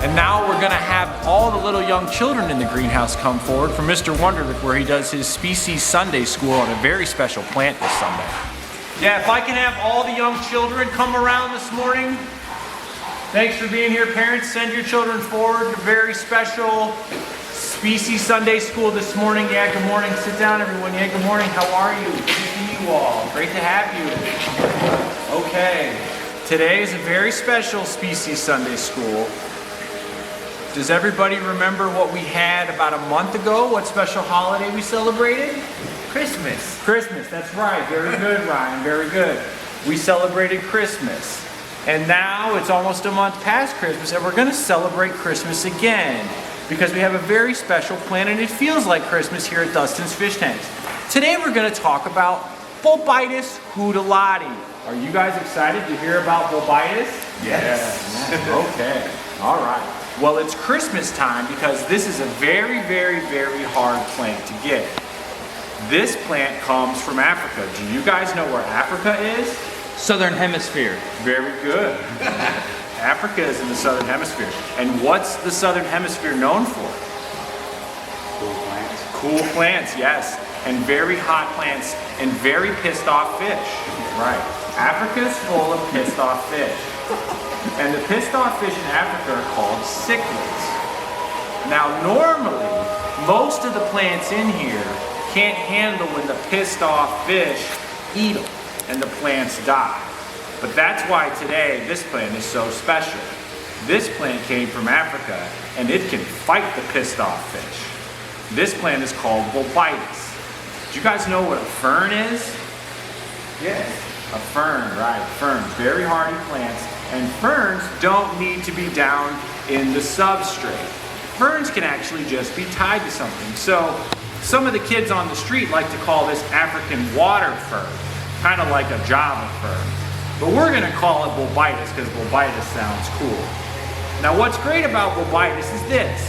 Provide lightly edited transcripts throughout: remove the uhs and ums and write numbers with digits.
And now we're gonna have all the little young children in the greenhouse come forward for Mr. Wonderlick, where he does his Species Sunday School on a very special plant this Sunday. Yeah, if I can have all the young children come around this morning. Thanks for being here, parents. Send your children forward to very special Species Sunday School this morning. Yeah, good morning. Sit down, everyone. Yeah, good morning. How are you? Good to see you all. Great to have you. Okay. Today is a very special Species Sunday School. Does everybody remember what we had about a month ago? What special holiday we celebrated? Christmas. Christmas, that's right. Very good, Ryan. Very good. We celebrated Christmas. And now it's almost a month past Christmas, and we're going to celebrate Christmas again because we have a very special plant, and it feels like Christmas here at Dustin's Fish Tanks. Today we're going to talk about Bolbitus Heudelotii. Are you guys excited to hear about Bolbitus? Yes. Okay. All right. Well, it's Christmas time because this is a very, very, very hard plant to get. This plant comes from Africa. Do you guys know where Africa is? Southern Hemisphere. Very good. Africa is in the Southern Hemisphere. And what's the Southern Hemisphere known for? Cool plants. Cool plants, yes. And very hot plants and very pissed off fish. Right. Africa is full of pissed off fish. And the pissed off fish in Africa are called cichlids. Now normally, most of the plants in here can't handle when the pissed off fish eat them and the plants die. But that's why today this plant is so special. This plant came from Africa and it can fight the pissed off fish. This plant is called Bolbitus. Do you guys know what a fern is? Yes. A fern, right, ferns, very hardy plants. And ferns don't need to be down in the substrate. Ferns can actually just be tied to something. So some of the kids on the street like to call this African water fern, kind of like a Java fern. But we're gonna call it Bolbitus because Bolbitus sounds cool. Now what's great about Bolbitus is this.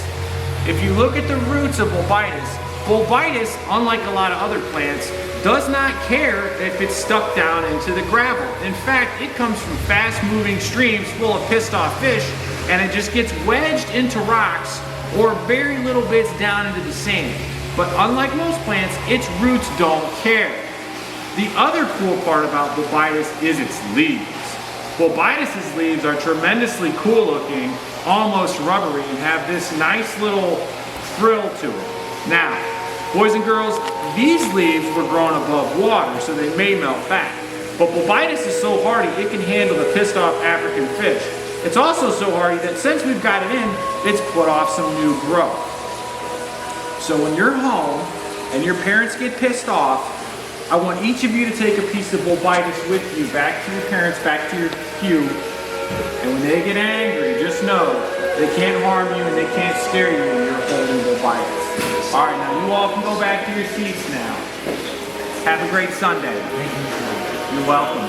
If you look at the roots of Bolbitus, Bolbitus, unlike a lot of other plants, does not care if it's stuck down into the gravel. In fact, it comes from fast-moving streams full of pissed-off fish, and it just gets wedged into rocks or very little bits down into the sand. But unlike most plants, its roots don't care. The other cool part about Bolbitus is its leaves. Bolbitus's leaves are tremendously cool-looking, almost rubbery, and have this nice little frill to it. Now, boys and girls, these leaves were grown above water, so they may melt back. But Bolbitus is so hardy, it can handle the pissed off African fish. It's also so hardy that since we've got it in, it's put off some new growth. So when you're home and your parents get pissed off, I want each of you to take a piece of Bolbitus with you back to your parents, back to your pew. And when they get angry, just know they can't harm you and they can't scare you when you're holding Bolbitus. All right, now you all can go back to your seats now. Have a great Sunday. You're welcome.